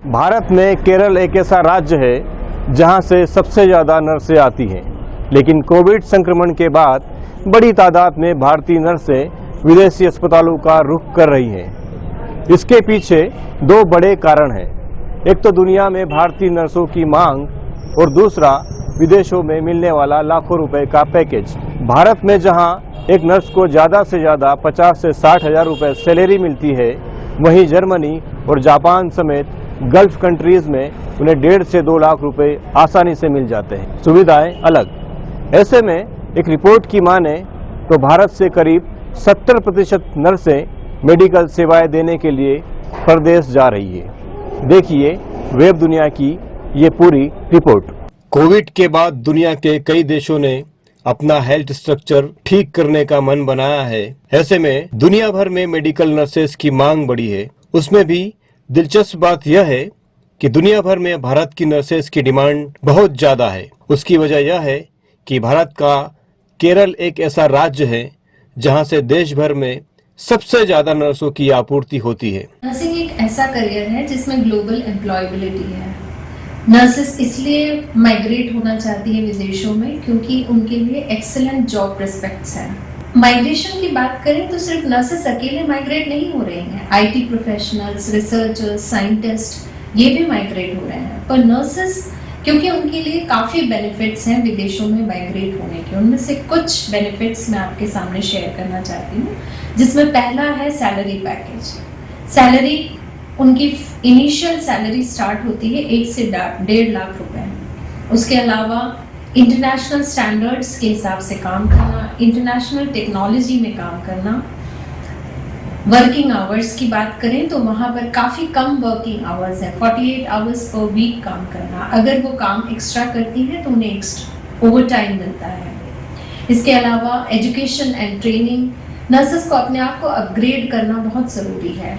भारत में केरल एक ऐसा राज्य है जहां से सबसे ज़्यादा नर्सें आती हैं, लेकिन कोविड संक्रमण के बाद बड़ी तादाद में भारतीय नर्सें विदेशी अस्पतालों का रुख कर रही हैं। इसके पीछे दो बड़े कारण हैं। एक तो दुनिया में भारतीय नर्सों की मांग और दूसरा विदेशों में मिलने वाला लाखों रुपए का पैकेज। भारत में जहां एक नर्स को ज़्यादा से ज़्यादा 50 से 60 हज़ार रुपये सैलरी मिलती है, वहीं जर्मनी और जापान समेत गल्फ कंट्रीज़ में उन्हें 1.5 से 2 लाख रुपए आसानी से मिल जाते हैं। सुविधाएं अलग। ऐसे में एक रिपोर्ट की माने तो भारत से करीब 70% नर्सें मेडिकल सेवाएं देने के लिए परदेश जा रही है। देखिए वेब दुनिया की ये पूरी रिपोर्ट। कोविड के बाद दुनिया के कई देशों ने अपना हेल्थ स्ट्रक्चर ठीक करने का मन बनाया है। ऐसे में दुनिया भर में मेडिकल नर्सेस की मांग बढ़ी है। उसमें भी दिलचस्प बात यह है कि दुनिया भर में भारत की नर्सेस की डिमांड बहुत ज्यादा है। उसकी वजह यह है कि भारत का केरल एक ऐसा राज्य है जहां से देश भर में सबसे ज्यादा नर्सों की आपूर्ति होती है। नर्सिंग एक ऐसा करियर है जिसमें ग्लोबल एम्प्लॉयबिलिटी है। नर्सेस इसलिए माइग्रेट होना चाहती है विदेशों में क्योंकि उनके लिए एक्सीलेंट जॉब प्रोस्पेक्ट्स हैं। माइग्रेशन की बात करें तो सिर्फ नर्सेस अकेले माइग्रेट नहीं हो रही हैं। आईटी प्रोफेशनल्स, रिसर्चर्स, साइंटिस्ट ये भी माइग्रेट हो रहे हैं। पर नर्सेस क्योंकि उनके लिए काफ़ी बेनिफिट्स हैं विदेशों में माइग्रेट होने के, उनमें से कुछ बेनिफिट्स मैं आपके सामने शेयर करना चाहती हूँ, जिसमें पहला है सैलरी पैकेज। सैलरी उनकी इनिशियल सैलरी स्टार्ट होती है 1 से 1.5 लाख रुपए। उसके अलावा इंटरनेशनल स्टैंडर्ड्स के हिसाब से काम करना, इंटरनेशनल टेक्नोलॉजी में काम करना। वर्किंग आवर्स की बात करें तो वहाँ पर काफ़ी कम वर्किंग आवर्स हैं, 48 आवर्स पर वीक काम करना। अगर वो काम एक्स्ट्रा करती है तो उन्हें एक्स्ट्रा ओवर टाइम मिलता है। इसके अलावा एजुकेशन एंड ट्रेनिंग, नर्सेस को अपने आप को अपग्रेड करना बहुत ज़रूरी है।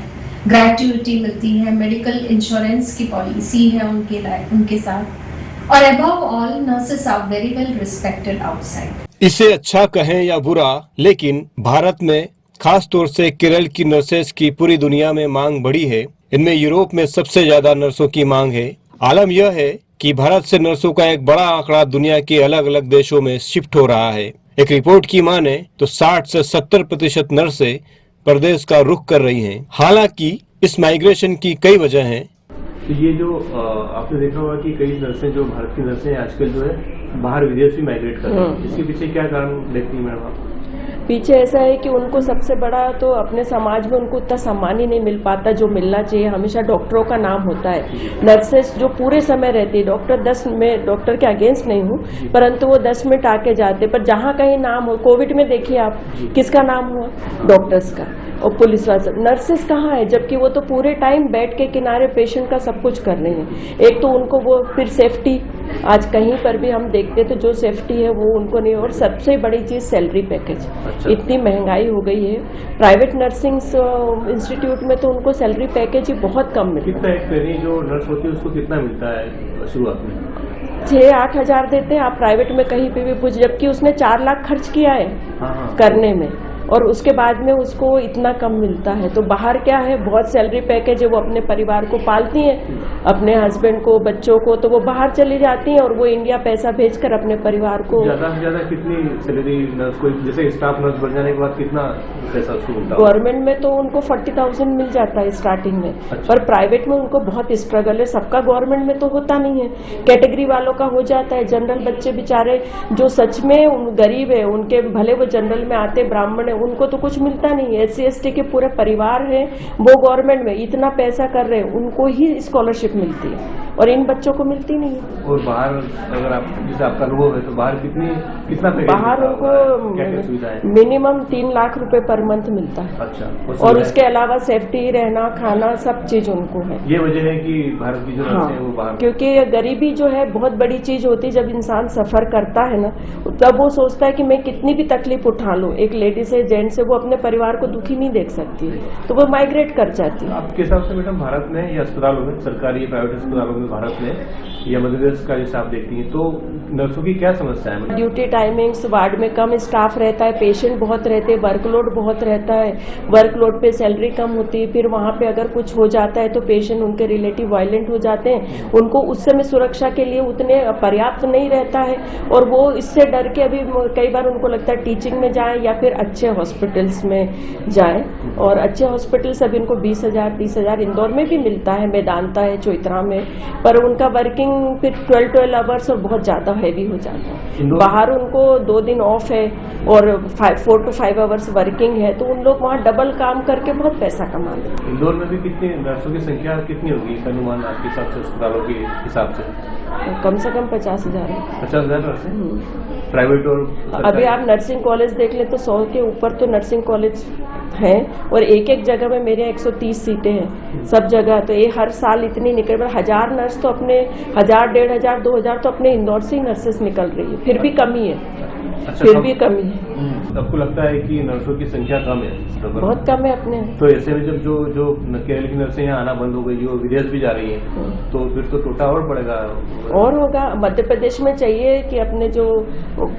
ग्रेजुइटी मिलती है, मेडिकल इंश्योरेंस की पॉलिसी है उनके साथ, और above all nurses are very well respected outside. इसे अच्छा कहें या बुरा, लेकिन भारत में खास तौर से केरल की नर्सेस की पूरी दुनिया में मांग बढ़ी है। इनमें यूरोप में सबसे ज्यादा नर्सों की मांग है। आलम यह है कि भारत से नर्सों का एक बड़ा आंकड़ा दुनिया के अलग अलग देशों में शिफ्ट हो रहा है। एक रिपोर्ट की माने तो 60 से 70% नर्सें प्रदेश का रुख कर रही हैं। हालांकि इस माइग्रेशन की कई वजह हैं। तो ये जो आपने देखा होगा कि कई नर्सें, जो भारत की नर्सें आजकल जो है बाहर विदेश भी माइग्रेट कर रही हैं। इसके पीछे क्या कारण देखती हैं मैडम आप? पीछे ऐसा है कि उनको सबसे बड़ा तो अपने समाज में उनको उतना सम्मान ही नहीं मिल पाता जो मिलना चाहिए। हमेशा डॉक्टरों का नाम होता है। नर्सेस जो पूरे समय रहती है, डॉक्टर के अगेंस्ट नहीं हूँ, परंतु वो 10 मिनट आके जाते, पर जहाँ कहीं नाम हो, कोविड में देखिए आप किसका नाम हुआ, डॉक्टर्स का, और पुलिस वाले। नर्सेस कहाँ है, जबकि वो तो पूरे टाइम बैठ के किनारे पेशेंट का सब कुछ कर रही हैं। एक तो उनको वो फिर सेफ्टी, आज कहीं पर भी हम देखते तो जो सेफ्टी है वो उनको नहीं, और सबसे बड़ी चीज़ सैलरी पैकेज। इतनी महंगाई हो गई है। प्राइवेट नर्सिंग इंस्टीट्यूट में तो उनको सैलरी पैकेज ही बहुत कम मिलता है। कितना एक ट्रेनिंग जो नर्स होती है उसको कितना मिलता है शुरुआत में? 6-8 हज़ार देते हैं आप प्राइवेट में कहीं पे भी पूछ, जबकि उसने 4 लाख खर्च किया है करने में, और उसके बाद में उसको इतना कम मिलता है। तो बाहर क्या है, बहुत सैलरी पैकेज है, वो अपने परिवार को पालती हैं, अपने हस्बैंड को, बच्चों को, तो वो बाहर चली जाती हैं और वो इंडिया पैसा भेजकर अपने परिवार को। ज़्यादा से ज़्यादा कितनी सैलरी नर्स को, जैसे स्टाफ नर्स बन जाने के बाद कितना पैसा उसको मिलता है? गवर्नमेंट में तो उनको 40,000 मिल जाता है स्टार्टिंग में। अच्छा। पर प्राइवेट में उनको बहुत स्ट्रगल है। सबका गवर्नमेंट में तो होता नहीं है, कैटेगरी वालों का हो जाता है। जनरल बच्चे बेचारे जो सच में गरीब है, उनके भले वो जनरल में आते, ब्राह्मण है, उनको तो कुछ मिलता नहीं है। SC/ST के पूरे परिवार हैं, वो गवर्नमेंट में इतना पैसा कर रहे हैं, उनको ही स्कॉलरशिप मिलती है, और इन बच्चों को मिलती नहीं है। और बाहर अगर आप, जैसे आपका अनुभव है, तो बाहर कितना बाहर उनको मिनिमम 3 लाख रुपए पर मंथ मिलता है। अच्छा। और उसके अलावा सेफ्टी, रहना, खाना, सब चीज उनको है। ये वजह है कि भारत की जो नर्सें हैं वो बाहर, क्योंकि गरीबी जो है बहुत बड़ी चीज होती है। जब इंसान सफर करता है ना, तब वो सोचता है कि मैं कितनी भी तकलीफ उठा लूं। एक लेडी से, जेंट्स से, वो अपने परिवार को दुखी नहीं देख सकती, तो वो माइग्रेट कर जाती है। आपके हिसाब से मैडम भारत में या अस्पतालों में, सरकारी या प्राइवेट अस्पतालों में भारत में या मध्य प्रदेश का जैसे आप देखती हैं, तो नर्सों की क्या समस्या है? ड्यूटी टाइमिंग्स, वार्ड में कम स्टाफ रहता है, पेशेंट बहुत रहते हैं, वर्कलोड बहुत रहता है, वर्कलोड पे सैलरी कम होती है, फिर वहाँ पे अगर कुछ हो जाता है तो पेशेंट उनके रिलेटिव वायलेंट हो जाते हैं, उनको उस समय सुरक्षा के लिए उतने पर्याप्त नहीं रहता है और वो इससे डर के अभी कई बार उनको लगता है टीचिंग में जाएं या फिर अच्छे हॉस्पिटल्स में जाएं। और अच्छे हॉस्पिटल्स अभी उनको 20,000 30,000 इंदौर में भी मिलता है, मेदांता है, चोइत्रा में, पर उनका वर्किंग फिर 12 आवर्स और बहुत ज़्यादा हैवी हो जाता है। बाहर उनको 2 दिन ऑफ है और 4 to 5 आवर्स वर्किंग है, तो उन लोग वहाँ डबल काम करके बहुत पैसा कमाते हैं। इंदौर में भी कितनी नर्सों की संख्या कितनी होगी अनुमान आपके हिसाब से, अस्पतालों के हिसाब से? कम से कम 50,000 है। 50,000 नर्सें प्राइवेट और अभी आप नर्सिंग कॉलेज देख ले तो 100 के ऊपर तो नर्सिंग कॉलेज हैं और एक एक जगह में मेरे यहाँ 130 सीटें हैं सब जगह। तो ये हर साल इतनी निकल रही, 1000 नर्स तो अपने 1000 1500 2000 तो अपने इंदौर से ही नर्सेस निकल रही है, फिर भी कमी है। अच्छा, फिर भी कमी है, आपको लगता है कि नर्सों की संख्या कम है? बहुत कम है अपने। तो ऐसे में जब जो केरल की नर्सें यहाँ आना बंद हो गई, जो विदेश भी जा रही हैं, तो फिर तो टोटा और पड़ेगा। और होगा, मध्य प्रदेश में चाहिए कि अपने जो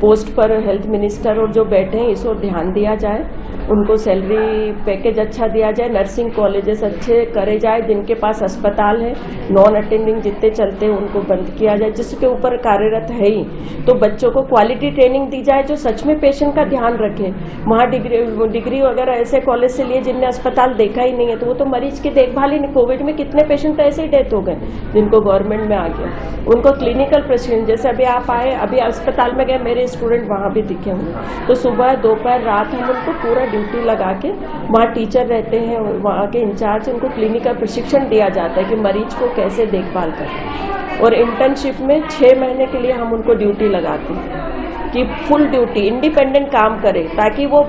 पोस्ट पर हेल्थ मिनिस्टर और जो बैठे हैं इस ओर ध्यान दिया जाए, उनको सैलरी पैकेज अच्छा दिया जाए, नर्सिंग कॉलेजेस अच्छे करे जाए, जिनके पास अस्पताल है नॉन अटेंडिंग जितने चलते हैं उनको बंद किया जाए, जिसके ऊपर कार्यरत है ही, तो बच्चों को क्वालिटी ट्रेनिंग दी जाए जो सच में पेशेंट का ध्यान रखे। वहाँ डिग्री वगैरह ऐसे कॉलेज से लिए जिनने अस्पताल देखा ही नहीं है, तो वो तो मरीज की देखभाल ही नहीं। कोविड में कितने पेशेंट तो ऐसे ही डेथ हो गए जिनको गवर्नमेंट में आ गया, उनको क्लिनिकल प्रशिक्षण, जैसे अभी आप आए, अभी अस्पताल में गए, मेरे स्टूडेंट वहाँ भी दिखे होंगे, तो सुबह दोपहर रात हम उनको पूरा ड्यूटी लगा के, वहाँ टीचर रहते हैं वहाँ के इंचार्ज, उनको क्लिनिकल प्रशिक्षण दिया जाता है कि मरीज को कैसे देखभाल करें। और इंटर्नशिप में 6 महीने के लिए हम उनको ड्यूटी लगाते हैं कि फुल ड्यूटी इंडिपेंडेंट काम करे, ताकि वो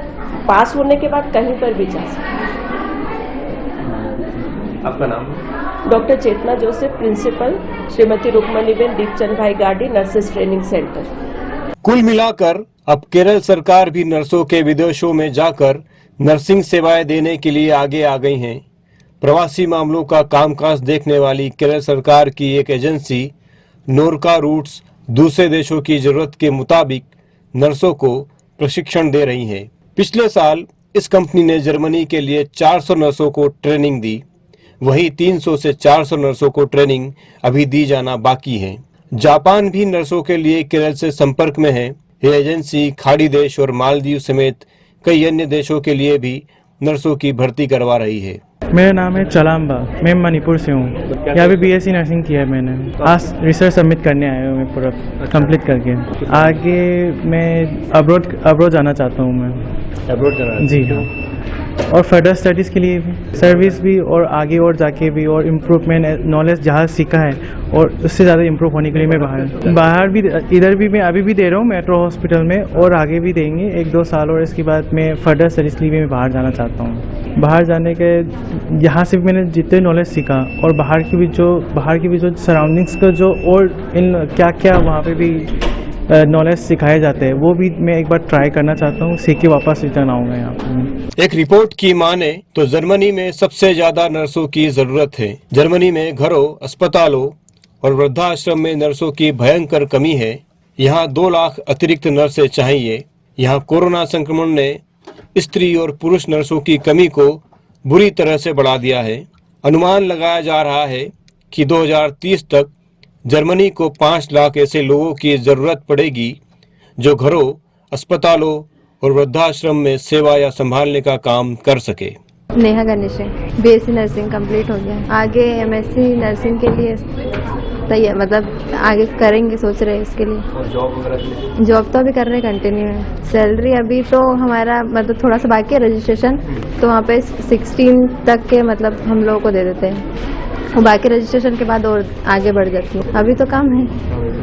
पास होने के बाद कहीं पर भी जा सके। आपका नाम? डॉक्टर चेतना जोसेफ, प्रिंसिपल, श्रीमती रुक्मणीबेन दीपचंद भाई गाड़ी, नर्सेस ट्रेनिंग सेंटर। कुल मिलाकर अब केरल सरकार भी नर्सों के विदेशों में जाकर नर्सिंग सेवाएं देने के लिए आगे आ गई हैं। प्रवासी मामलों का कामकाज देखने वाली केरल सरकार की एक एजेंसी नोरका रूट्स दूसरे देशों की जरूरत के मुताबिक नर्सों को प्रशिक्षण दे रही है। पिछले साल इस कंपनी ने जर्मनी के लिए 400 नर्सों को ट्रेनिंग दी, वहीं 300 से 400 नर्सों को ट्रेनिंग अभी दी जाना बाकी है। जापान भी नर्सों के लिए केरल से संपर्क में है। यह एजेंसी खाड़ी देश और मालदीव समेत कई अन्य देशों के लिए भी नर्सों की भर्ती करवा रही है। मेरा नाम है चलाम्बा, मैं मणिपुर से हूँ। यहाँ पे बीएससी नर्सिंग किया है मैंने। आज रिसर्च सबमिट करने आया हूँ मैं पूरा कंप्लीट करके। आगे मैं अब्रॉड जाना चाहता हूँ मैं। अब्रॉड जाना? जी हाँ। और फर्दर स्टडीज़ के लिए भी, सर्विस भी, और आगे और जाके भी, और इम्प्रूवमेंट नॉलेज जहाँ सीखा है और उससे ज़्यादा इम्प्रूव होने के लिए मैं बाहर भी, इधर भी मैं अभी भी दे रहा हूँ मेट्रो हॉस्पिटल में, और आगे भी देंगे 1-2 साल, और इसके बाद मैं फर्दर स्टडीज़ के लिए मैं बाहर जाना चाहता हूँ। बाहर जाने के यहाँ से भी मैंने जितने नॉलेज सीखा, और बाहर की भी जो सराउंडिंग्स का जो और इन क्या वहाँ पे भी नॉलेज सिखाए जाते हैं, वो भी मैं एक बार ट्राई करना चाहता हूँ, सीख के वापस रिटर्न आऊँगा यहाँ पे। एक रिपोर्ट की माने तो जर्मनी में सबसे ज्यादा नर्सों की जरूरत है। जर्मनी में घरों, अस्पतालों और वृद्धाश्रम में नर्सों की भयंकर कमी है। यहाँ 2 लाख अतिरिक्त नर्सें चाहिए। यहाँ कोरोना संक्रमण ने स्त्री और पुरुष नर्सों की कमी को बुरी तरह से बढ़ा दिया है। अनुमान लगाया जा रहा है कि 2030 तक जर्मनी को 5 लाख ऐसे लोगों की जरूरत पड़ेगी जो घरों, अस्पतालों और वृद्धाश्रम में सेवा या संभालने का काम कर सके। नेहा गणेश है, बीएससी नर्सिंग कंप्लीट हो गया, आगे एमएससी नर्सिंग के लिए तैयार, मतलब आगे करेंगे, सोच रहे हैं इसके लिए। और जॉब वगैरह? जॉब तो अभी कर रहे हैं कंटिन्यू है। सैलरी अभी तो हमारा मतलब थोड़ा सा बाकी है रजिस्ट्रेशन, तो वहाँ पे 16 तक के मतलब हम लोगों को दे देते हैं, और बाकी रजिस्ट्रेशन के बाद और आगे बढ़ जाती है। अभी तो कम है।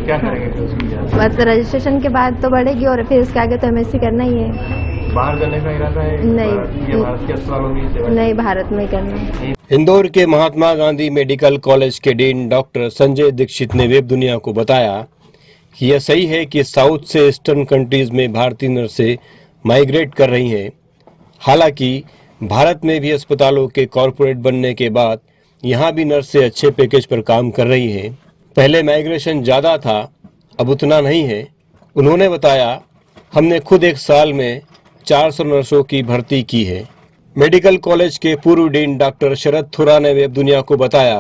क्या करेंगे बस रजिस्ट्रेशन के बाद तो बढ़ेगी, और फिर इसके आगे तो एमएससी करना ही है। बाहर जाने का इरादा है? नहीं, भारत के अस्पतालों में सेवा? नहीं, भारत में करना है। इंदौर के महात्मा गांधी मेडिकल कॉलेज के डीन डॉक्टर संजय दीक्षित ने वेब दुनिया को बताया कि यह सही है कि साउथ से ईस्टर्न कंट्रीज में भारतीय नर्सें माइग्रेट कर रही हैं। हालांकि भारत में भी अस्पतालों के कॉरपोरेट बनने के बाद यहाँ भी नर्सें अच्छे पैकेज पर काम कर रही हैं। पहले माइग्रेशन ज़्यादा था, अब उतना नहीं है। उन्होंने बताया, हमने खुद एक साल में 400 नर्सों की भर्ती की है। मेडिकल कॉलेज के पूर्व डीन डॉक्टर शरद थुरा ने वेब दुनिया को बताया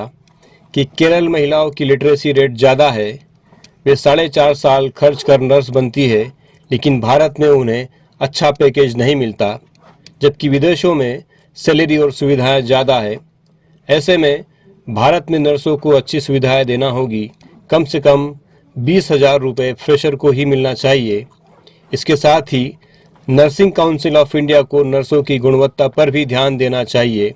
कि केरल महिलाओं की लिटरेसी रेट ज़्यादा है। वे 4.5 साल खर्च कर नर्स बनती है, लेकिन भारत में उन्हें अच्छा पैकेज नहीं मिलता, जबकि विदेशों में सैलरी और सुविधाएं ज़्यादा है। ऐसे में भारत में नर्सों को अच्छी सुविधाएं देना होगी। कम से कम 20,000 रुपये फ्रेशर को ही मिलना चाहिए। इसके साथ ही नर्सिंग काउंसिल ऑफ इंडिया को नर्सों की गुणवत्ता पर भी ध्यान देना चाहिए।